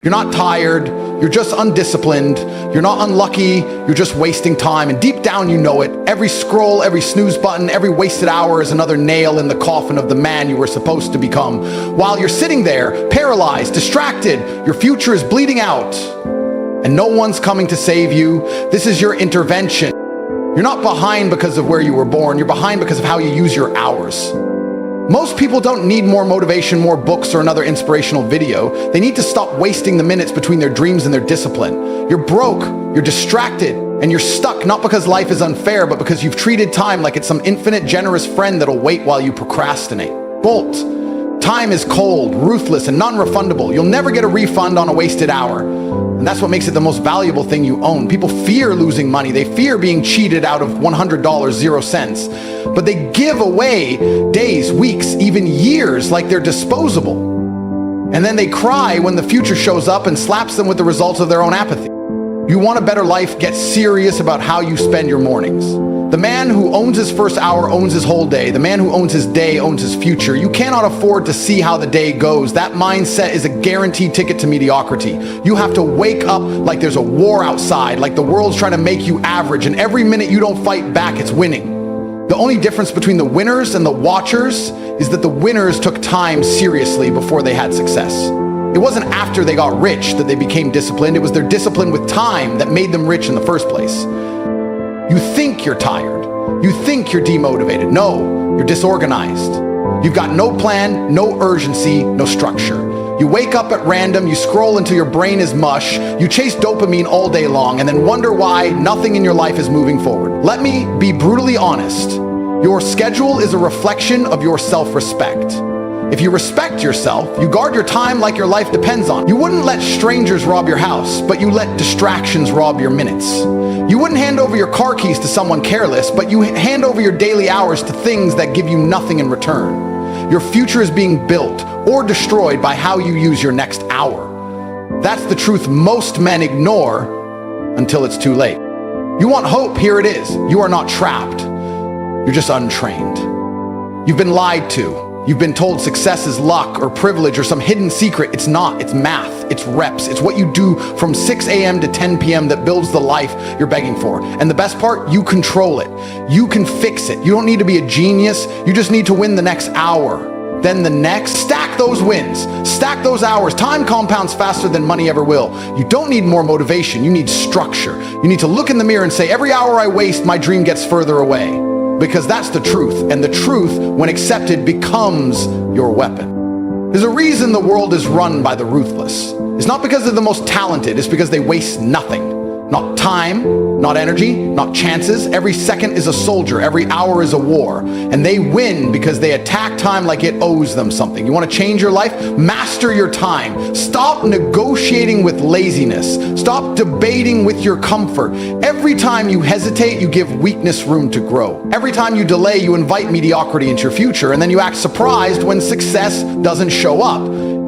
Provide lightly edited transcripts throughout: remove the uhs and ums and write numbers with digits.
You're not tired, you're just undisciplined, you're not unlucky, you're just wasting time. And deep down you know it. Every scroll, every snooze button, every wasted hour is another nail in the coffin of the man you were supposed to become. While you're sitting there, paralyzed, distracted, your future is bleeding out, and no one's coming to save you. This is your intervention. You're not behind because of where you were born, you're behind because of how you use your hours. Most people don't need more motivation, more books, or another inspirational video. They need to stop wasting the minutes between their dreams and their discipline. You're broke, you're distracted, and you're stuck not because life is unfair, but because you've treated time like it's some infinite, generous friend that'll wait while you procrastinate. Bolt. Time is cold, ruthless, and non-refundable. You'll never get a refund on a wasted hour. And that's what makes it the most valuable thing you own. People fear losing money. They fear being cheated out of $100, 0 cents. But they give away days, weeks, even years like they're disposable. And then they cry when the future shows up and slaps them with the results of their own apathy. You want a better life? Get serious about how you spend your mornings. The man who owns his first hour owns his whole day. The man who owns his day owns his future. You cannot afford to see how the day goes. That mindset is a guaranteed ticket to mediocrity. You have to wake up like there's a war outside, like the world's trying to make you average, and every minute you don't fight back, it's winning. The only difference between the winners and the watchers is that the winners took time seriously before they had success. It wasn't after they got rich that they became disciplined. It was their discipline with time that made them rich in the first place. You think you're tired. You think you're demotivated. No, you're disorganized. You've got no plan, no urgency, no structure. You wake up at random, you scroll until your brain is mush, you chase dopamine all day long, and then wonder why nothing in your life is moving forward. Let me be brutally honest. Your schedule is a reflection of your self-respect. If you respect yourself, you guard your time like your life depends on it. You wouldn't let strangers rob your house, but you let distractions rob your minutes. You wouldn't hand over your car keys to someone careless, but you hand over your daily hours to things that give you nothing in return. Your future is being built or destroyed by how you use your next hour. That's the truth most men ignore until it's too late. You want hope? Here it is. You are not trapped. You're just untrained. You've been lied to. You've been told success is luck or privilege or some hidden secret. It's not. It's math. It's reps. It's what you do from 6 a.m. to 10 p.m. that builds the life you're begging for. And the best part, you control it. You can fix it. You don't need to be a genius. You just need to win the next hour. Then the next. Stack those wins. Stack those hours. Time compounds faster than money ever will. You don't need more motivation. You need structure. You need to look in the mirror and say, every hour I waste, my dream gets further away. Because that's the truth, and the truth, when accepted, becomes your weapon. There's a reason the world is run by the ruthless. It's not because they're the most talented, it's because they waste nothing. Not time, not energy, not chances. Every second is a soldier, every hour is a war. And they win because they attack time like it owes them something. You want to change your life? Master your time. Stop negotiating with laziness. Stop debating with your comfort. Every time you hesitate, you give weakness room to grow. Every time you delay, you invite mediocrity into your future, and then you act surprised when success doesn't show up.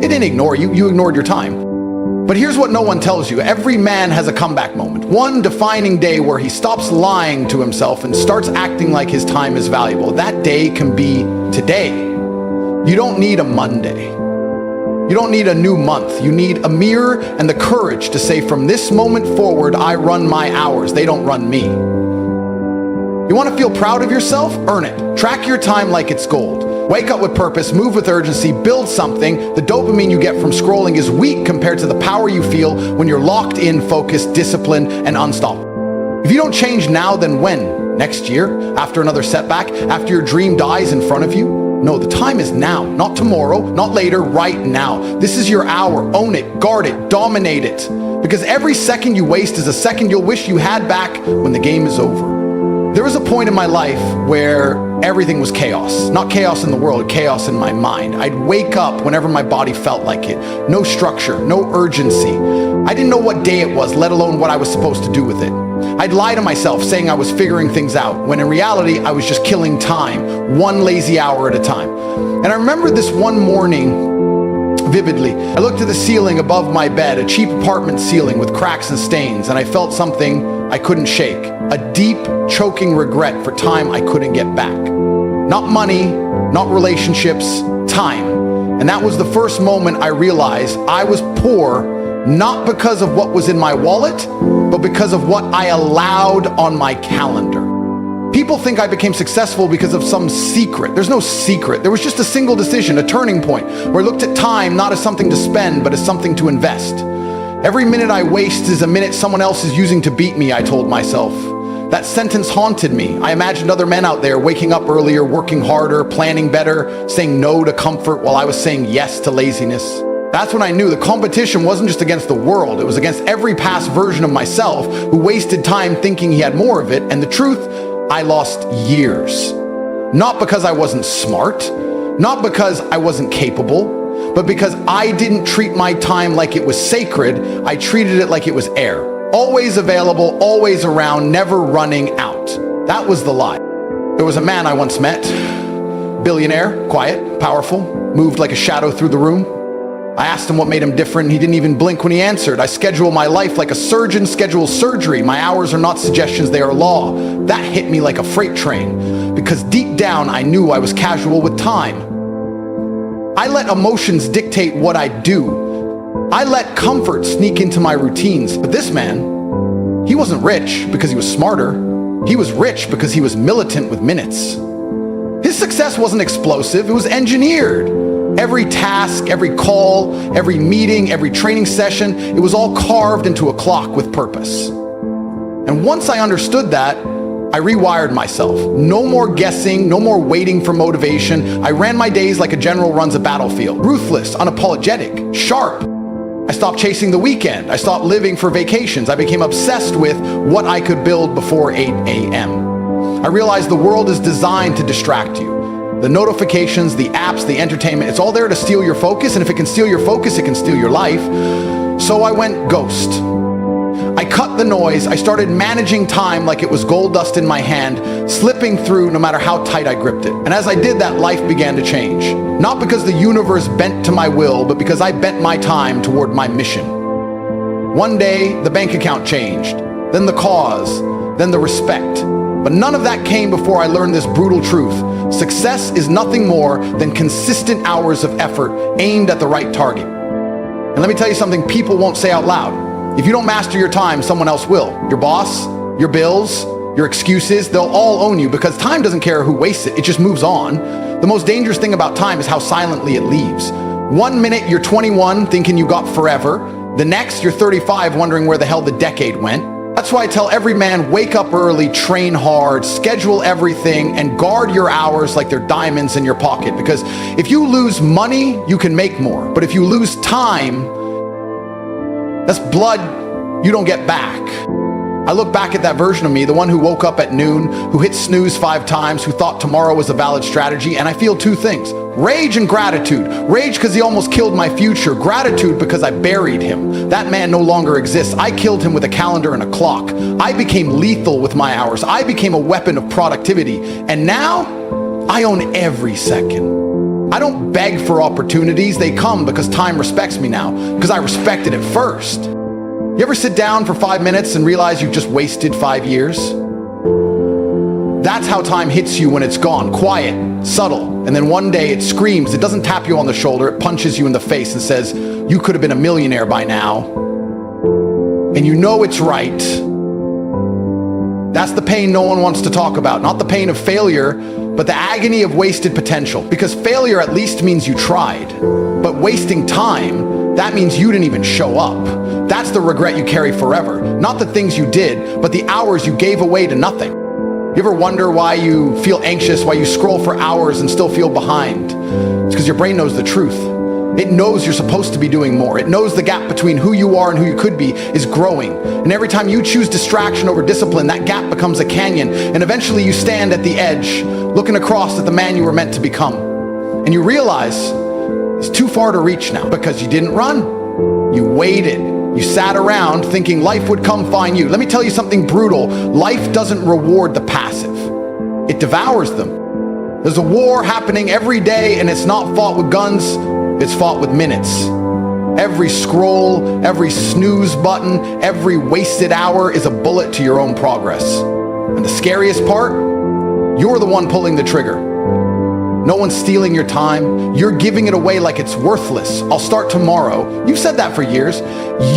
It didn't ignore you, you ignored your time. But here's what no one tells you. Every man has a comeback moment. One defining day where he stops lying to himself and starts acting like his time is valuable. That day can be today. You don't need a Monday. You don't need a new month. You need a mirror and the courage to say, from this moment forward, I run my hours. They don't run me. You want to feel proud of yourself? Earn it. Track your time like it's gold. Wake up with purpose, move with urgency, build something. The dopamine you get from scrolling is weak compared to the power you feel when you're locked in, focused, disciplined, and unstoppable. If you don't change now, then when? Next year? After another setback? After your dream dies in front of you? No, the time is now, not tomorrow, not later, right now. This is your hour. Own it, guard it, dominate it. Because every second you waste is a second you'll wish you had back when the game is over. There was a point in my life where everything was chaos. Not chaos in the world, chaos in my mind. I'd wake up whenever my body felt like it. No structure, no urgency. I didn't know what day it was, let alone what I was supposed to do with it. I'd lie to myself saying I was figuring things out, when in reality, I was just killing time, one lazy hour at a time. And I remember this one morning vividly. I looked at the ceiling above my bed, a cheap apartment ceiling with cracks and stains, and I felt something I couldn't shake. A deep, choking regret for time I couldn't get back. Not money, not relationships, time. And that was the first moment I realized I was poor, not because of what was in my wallet, but because of what I allowed on my calendar. People think I became successful because of some secret. There's no secret. There was just a single decision, a turning point, where I looked at time not as something to spend, but as something to invest. Every minute I waste is a minute someone else is using to beat me, I told myself. That sentence haunted me. I imagined other men out there waking up earlier, working harder, planning better, saying no to comfort while I was saying yes to laziness. That's when I knew the competition wasn't just against the world. It was against every past version of myself who wasted time thinking he had more of it. And the truth, I lost years. Not because I wasn't smart, not because I wasn't capable, but because I didn't treat my time like it was sacred. I treated it like it was air. Always available, always around, never running out. That was the lie. There was a man I once met, billionaire, quiet, powerful, moved like a shadow through the room. I asked him what made him different. He didn't even blink when he answered. I schedule my life like a surgeon schedules surgery. My hours are not suggestions, they are law. That hit me like a freight train, because deep down I knew I was casual with time. I let emotions dictate what I do. I let comfort sneak into my routines. But this man, he wasn't rich because he was smarter. He was rich because he was militant with minutes. His success wasn't explosive, it was engineered. Every task, every call, every meeting, every training session, it was all carved into a clock with purpose. And once I understood that, I rewired myself. No more guessing, no more waiting for motivation. I ran my days like a general runs a battlefield. Ruthless, unapologetic, sharp. I stopped chasing the weekend. I stopped living for vacations. I became obsessed with what I could build before 8 a.m. I realized the world is designed to distract you. The notifications, the apps, the entertainment, it's all there to steal your focus, and if it can steal your focus, it can steal your life. So I went ghost. I cut the noise. I started managing time like it was gold dust in my hand, slipping through no matter how tight I gripped it. And as I did that, life began to change. Not because the universe bent to my will, but because I bent my time toward my mission. One day, the bank account changed, then the cause, then the respect. But none of that came before I learned this brutal truth. Success is nothing more than consistent hours of effort aimed at the right target. And let me tell you something people won't say out loud. If you don't master your time, someone else will. Your boss, your bills, your excuses, they'll all own you, because time doesn't care who wastes it, it just moves on. The most dangerous thing about time is how silently it leaves. 1 minute you're 21 thinking you got forever, the next you're 35 wondering where the hell the decade went. That's why I tell every man, wake up early, train hard, schedule everything, and guard your hours like they're diamonds in your pocket. Because if you lose money, you can make more. But if you lose time, that's blood you don't get back. I look back at that version of me, the one who woke up at noon, who hit snooze 5 times, who thought tomorrow was a valid strategy, and I feel 2 things. Rage and gratitude. Rage because he almost killed my future. Gratitude because I buried him. That man no longer exists. I killed him with a calendar and a clock. I became lethal with my hours. I became a weapon of productivity. And now, I own every second. I don't beg for opportunities. They come because time respects me now, because I respected it first. You ever sit down for 5 minutes and realize you've just wasted 5 years? That's how time hits you when it's gone. Quiet, subtle, and then one day it screams. It doesn't tap you on the shoulder, it punches you in the face and says, you could have been a millionaire by now. And you know it's right. That's the pain no one wants to talk about. Not the pain of failure, but the agony of wasted potential. Because failure at least means you tried. But wasting time, that means you didn't even show up. That's the regret you carry forever. Not the things you did, but the hours you gave away to nothing. You ever wonder why you feel anxious, why you scroll for hours and still feel behind? It's because your brain knows the truth. It knows you're supposed to be doing more. It knows the gap between who you are and who you could be is growing. And every time you choose distraction over discipline, that gap becomes a canyon. And eventually you stand at the edge, looking across at the man you were meant to become. And you realize it's too far to reach now, because you didn't run. You waited. You sat around thinking life would come find you. Let me tell you something brutal. Life doesn't reward the passive. It devours them. There's a war happening every day, and it's not fought with guns. It's fought with minutes. Every scroll, every snooze button, every wasted hour is a bullet to your own progress. And the scariest part, you're the one pulling the trigger. No one's stealing your time. You're giving it away like it's worthless. I'll start tomorrow. You've said that for years.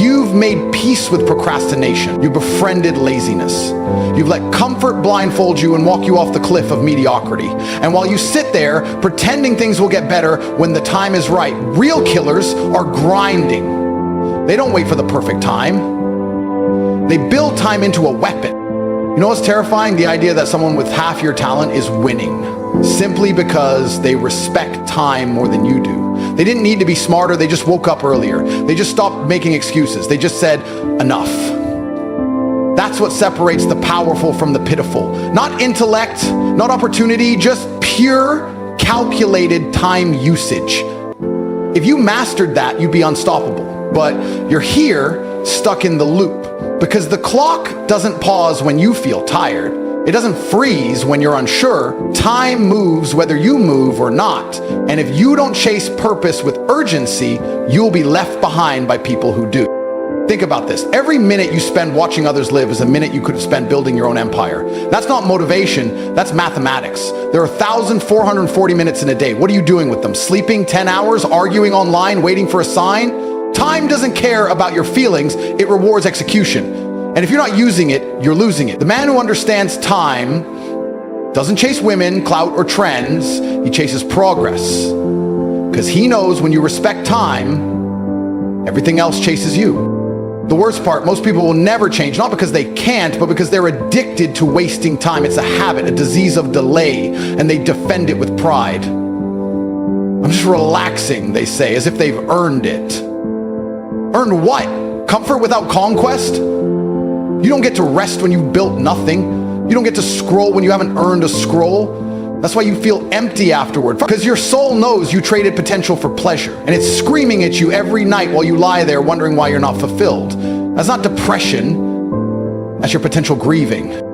You've made peace with procrastination. You befriended laziness. You've let comfort blindfold you and walk you off the cliff of mediocrity. And while you sit there pretending things will get better when the time is right, real killers are grinding. They don't wait for the perfect time. They build time into a weapon. You know what's terrifying? The idea that someone with half your talent is winning simply because they respect time more than you do. They didn't need to be smarter. They just woke up earlier. They just stopped making excuses. They just said, enough. That's what separates the powerful from the pitiful. Not intellect, not opportunity, just pure, calculated time usage. If you mastered that, you'd be unstoppable. But you're here, stuck in the loop, because the clock doesn't pause when you feel tired. It doesn't freeze when you're unsure. Time moves whether you move or not. And if you don't chase purpose with urgency, you'll be left behind by people who do. Think about this. Every minute you spend watching others live is a minute you could have spent building your own empire. That's not motivation, that's mathematics. There are 1,440 minutes in a day. What are you doing with them? Sleeping 10 hours, arguing online, waiting for a sign? Time doesn't care about your feelings, it rewards execution. And if you're not using it, you're losing it. The man who understands time doesn't chase women, clout, or trends. He chases progress. Because he knows when you respect time, everything else chases you. The worst part, most people will never change, not because they can't, but because they're addicted to wasting time. It's a habit, a disease of delay, and they defend it with pride. I'm just relaxing, they say, as if they've earned it. Earned what? Comfort without conquest? You don't get to rest when you've built nothing. You don't get to scroll when you haven't earned a scroll. That's why you feel empty afterward. Because your soul knows you traded potential for pleasure. And it's screaming at you every night while you lie there wondering why you're not fulfilled. That's not depression. That's your potential grieving.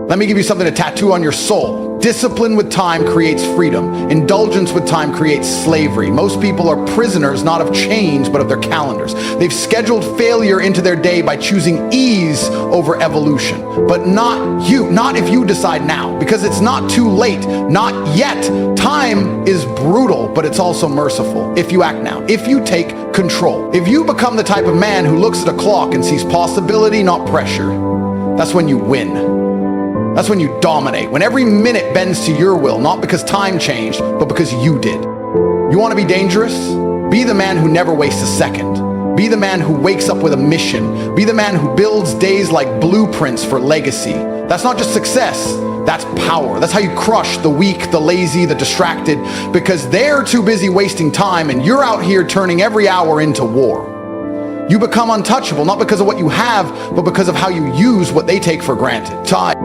Let me give you something to tattoo on your soul. Discipline with time creates freedom. Indulgence with time creates slavery. Most people are prisoners not of chains, but of their calendars. They've scheduled failure into their day by choosing ease over evolution. But not you, not if you decide now, because it's not too late, not yet. Time is brutal, but it's also merciful if you act now, if you take control. If you become the type of man who looks at a clock and sees possibility, not pressure, that's when you win. That's when you dominate, when every minute bends to your will, not because time changed, but because you did. You want to be dangerous? Be the man who never wastes a second. Be the man who wakes up with a mission. Be the man who builds days like blueprints for legacy. That's not just success, that's power. That's how you crush the weak, the lazy, the distracted, because they're too busy wasting time and you're out here turning every hour into war. You become untouchable, not because of what you have, but because of how you use what they take for granted. Time.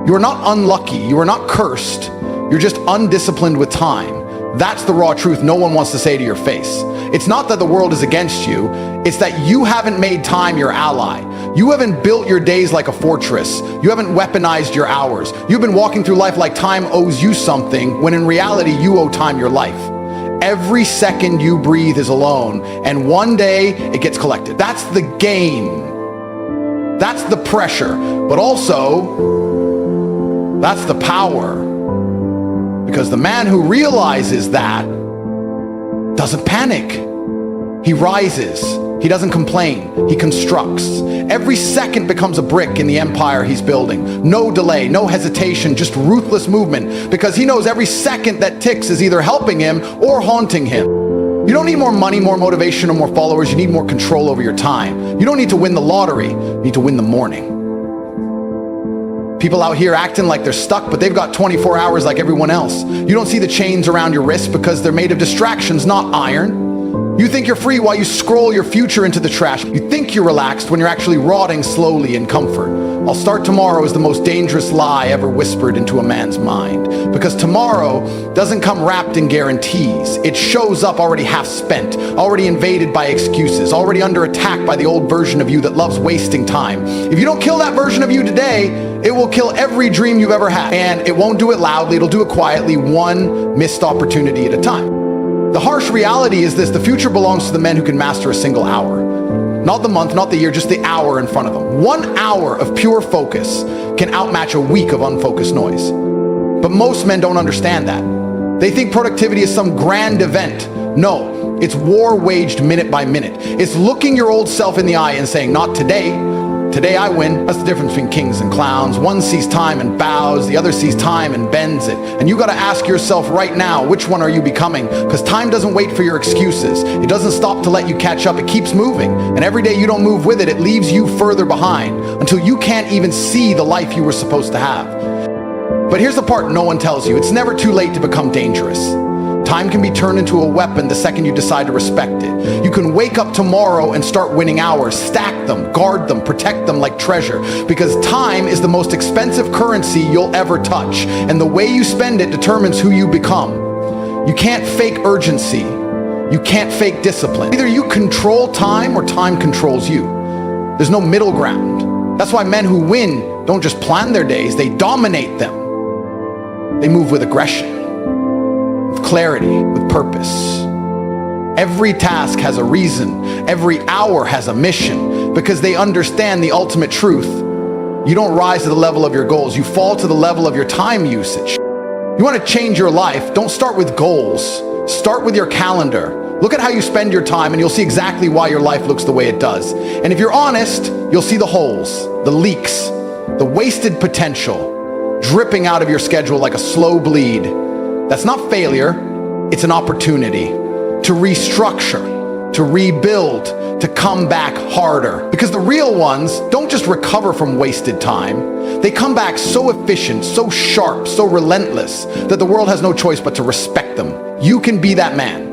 You are not unlucky, you are not cursed, you're just undisciplined with time. That's the raw truth no one wants to say to your face. It's not that the world is against you, it's that you haven't made time your ally. You haven't built your days like a fortress. You haven't weaponized your hours. You've been walking through life like time owes you something, when in reality you owe time your life. Every second you breathe is a loan, and one day it gets collected. That's the game. That's the pressure, but also that's the power, because the man who realizes that doesn't panic. He rises. He doesn't complain. He constructs. Every second becomes a brick in the empire he's building. No delay, no hesitation, just ruthless movement, because he knows every second that ticks is either helping him or haunting him. You don't need more money, more motivation, or more followers. You need more control over your time. You don't need to win the lottery. You need to win the morning. People out here acting like they're stuck, but they've got 24 hours like everyone else. You don't see the chains around your wrist because they're made of distractions, not iron. You think you're free while you scroll your future into the trash. You think you're relaxed when you're actually rotting slowly in comfort. I'll start tomorrow is the most dangerous lie ever whispered into a man's mind. Because tomorrow doesn't come wrapped in guarantees. It shows up already half spent, already invaded by excuses, already under attack by the old version of you that loves wasting time. If you don't kill that version of you today, it will kill every dream you've ever had. And it won't do it loudly, it'll do it quietly, one missed opportunity at a time. The harsh reality is this: the future belongs to the men who can master a single hour. Not the month, not the year, just the hour in front of them. 1 hour of pure focus can outmatch a week of unfocused noise. But most men don't understand that. They think productivity is some grand event. No, it's war waged minute by minute. It's looking your old self in the eye and saying, not today. Today I win. That's the difference between kings and clowns. One sees time and bows, the other sees time and bends it. And you got to ask yourself right now, which one are you becoming? Because time doesn't wait for your excuses. It doesn't stop to let you catch up. It keeps moving. And every day you don't move with it, it leaves you further behind until you can't even see the life you were supposed to have. But here's the part no one tells you. It's never too late to become dangerous. Time can be turned into a weapon the second you decide to respect it. You can wake up tomorrow and start winning hours, stack them, guard them, protect them like treasure, because time is the most expensive currency you'll ever touch, and the way you spend it determines who you become. You can't fake urgency. You can't fake discipline. Either you control time or time controls you. There's no middle ground. That's why men who win don't just plan their days, they dominate them. They move with aggression, clarity, with purpose. Every task has a reason. Every hour has a mission, because they understand the ultimate truth. You don't rise to the level of your goals. You fall to the level of your time usage. You want to change your life? Don't start with goals. Start with your calendar. Look at how you spend your time and you'll see exactly why your life looks the way it does. And if you're honest, you'll see the holes, the leaks, the wasted potential dripping out of your schedule like a slow bleed. That's not failure, it's an opportunity to restructure, to rebuild, to come back harder. Because the real ones don't just recover from wasted time, they come back so efficient, so sharp, so relentless that the world has no choice but to respect them. You can be that man.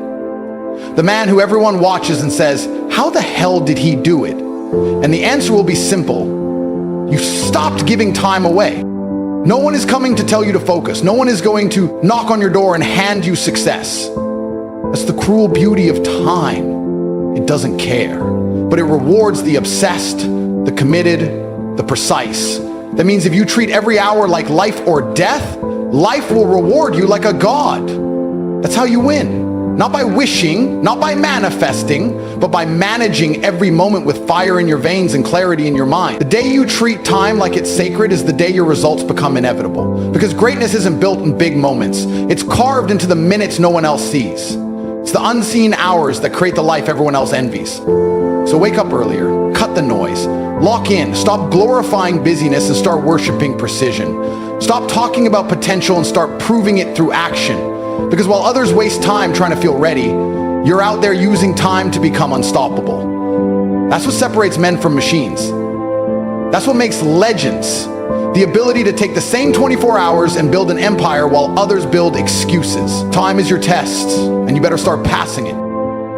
The man who everyone watches and says, how the hell did he do it? And the answer will be simple. You stopped giving time away. No one is coming to tell you to focus. No one is going to knock on your door and hand you success. That's the cruel beauty of time. It doesn't care, but it rewards the obsessed, the committed, the precise. That means if you treat every hour like life or death, life will reward you like a god. That's how you win. Not by wishing, not by manifesting, but by managing every moment with fire in your veins and clarity in your mind. The day you treat time like it's sacred is the day your results become inevitable. Because greatness isn't built in big moments. It's carved into the minutes no one else sees. It's the unseen hours that create the life everyone else envies. So wake up earlier, cut the noise, lock in, stop glorifying busyness and start worshiping precision. Stop talking about potential and start proving it through action. Because while others waste time trying to feel ready, you're out there using time to become unstoppable. That's what separates men from machines. That's what makes legends. The ability to take the same 24 hours and build an empire while others build excuses. Time is your test, and you better start passing it.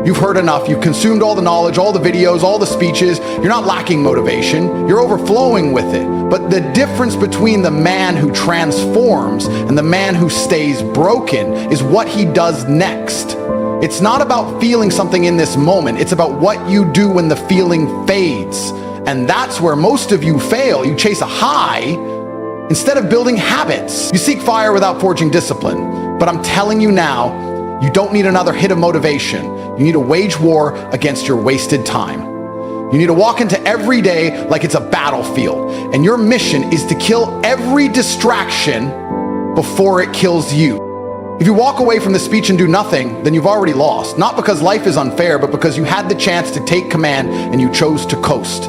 You've heard enough. You've consumed all the knowledge, all the videos, all the speeches. You're not lacking motivation. You're overflowing with it. But the difference between the man who transforms and the man who stays broken is what he does next. It's not about feeling something in this moment. It's about what you do when the feeling fades. And that's where most of you fail. You chase a high instead of building habits. You seek fire without forging discipline. But I'm telling you now, you don't need another hit of motivation. You need to wage war against your wasted time. You need to walk into every day like it's a battlefield. And your mission is to kill every distraction before it kills you. If you walk away from the speech and do nothing, then you've already lost. Not because life is unfair, but because you had the chance to take command and you chose to coast.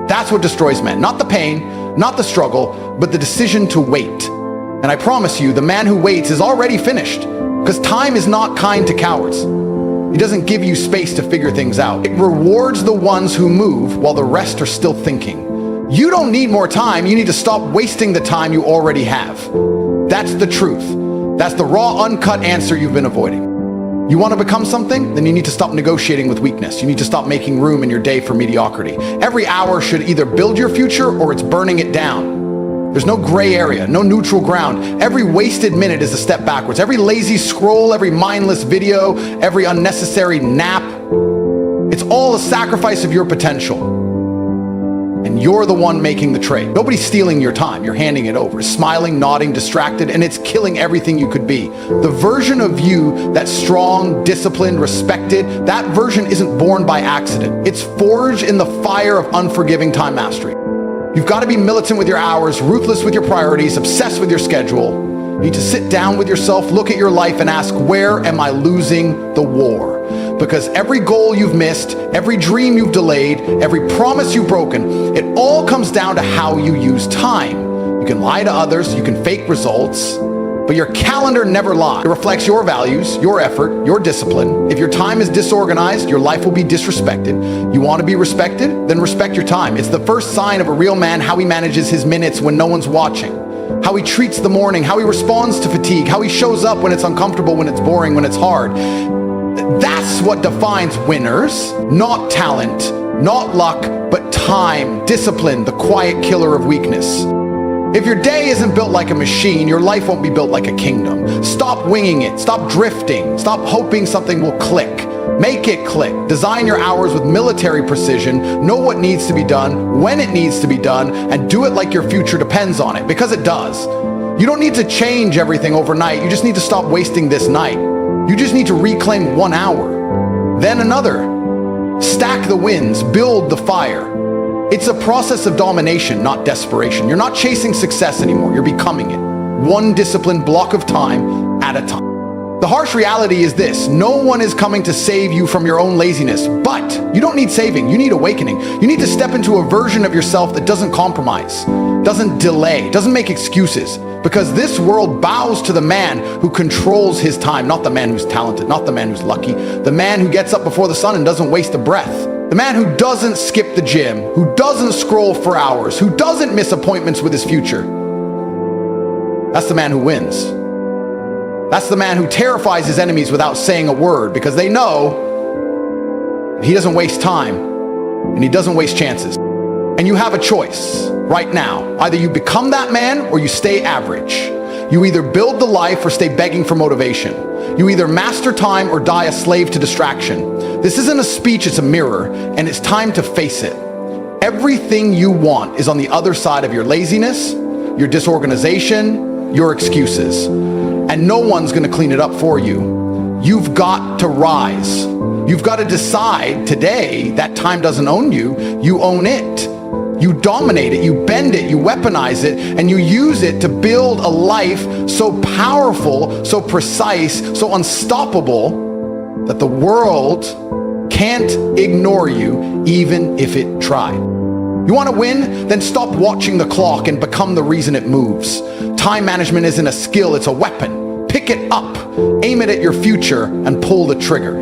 That's what destroys men. Not the pain, not the struggle, but the decision to wait. And I promise you, the man who waits is already finished. Because time is not kind to cowards. It doesn't give you space to figure things out. It rewards the ones who move while the rest are still thinking. You don't need more time. You need to stop wasting the time you already have. That's the truth. That's the raw, uncut answer you've been avoiding. You want to become something? Then you need to stop negotiating with weakness. You need to stop making room in your day for mediocrity. Every hour should either build your future or it's burning it down. There's no gray area, no neutral ground. Every wasted minute is a step backwards. Every lazy scroll, every mindless video, every unnecessary nap, it's all a sacrifice of your potential. And you're the one making the trade. Nobody's stealing your time. You're handing it over. Smiling, nodding, distracted, and it's killing everything you could be. The version of you that's strong, disciplined, respected, that version isn't born by accident. It's forged in the fire of unforgiving time mastery. You've got to be militant with your hours, ruthless with your priorities, obsessed with your schedule. You need to sit down with yourself, look at your life and ask, where am I losing the war? Because every goal you've missed, every dream you've delayed, every promise you've broken, it all comes down to how you use time. You can lie to others, you can fake results, but your calendar never lies. It reflects your values, your effort, your discipline. If your time is disorganized, your life will be disrespected. You want to be respected? Then respect your time. It's the first sign of a real man, how he manages his minutes when no one's watching, how he treats the morning, how he responds to fatigue, how he shows up when it's uncomfortable, when it's boring, when it's hard. That's what defines winners, not talent, not luck, but time, discipline, the quiet killer of weakness. If your day isn't built like a machine, your life won't be built like a kingdom. Stop winging it. Stop drifting. Stop hoping something will click. Make it click. Design your hours with military precision. Know what needs to be done, when it needs to be done, and do it like your future depends on it, because it does. You don't need to change everything overnight. You just need to stop wasting this night. You just need to reclaim 1 hour, then another. Stack the wins, build the fire. It's a process of domination, not desperation. You're not chasing success anymore, you're becoming it. One disciplined block of time at a time. The harsh reality is this: no one is coming to save you from your own laziness, but you don't need saving, you need awakening. You need to step into a version of yourself that doesn't compromise, doesn't delay, doesn't make excuses, because this world bows to the man who controls his time, not the man who's talented, not the man who's lucky, the man who gets up before the sun and doesn't waste a breath. The man who doesn't skip the gym, who doesn't scroll for hours, who doesn't miss appointments with his future. That's the man who wins. That's the man who terrifies his enemies without saying a word, because they know he doesn't waste time and he doesn't waste chances. And you have a choice right now. Either you become that man or you stay average. You either build the life or stay begging for motivation. You either master time or die a slave to distraction. This isn't a speech, it's a mirror, and it's time to face it. Everything you want is on the other side of your laziness, your disorganization, your excuses. And no one's gonna clean it up for you. You've got to rise. You've got to decide today that time doesn't own you, you own it. You dominate it, you bend it, you weaponize it, and you use it to build a life so powerful, so precise, so unstoppable that the world can't ignore you even if it tried. You want to win? Then stop watching the clock and become the reason it moves. Time management isn't a skill, it's a weapon. Pick it up, aim it at your future, and pull the trigger.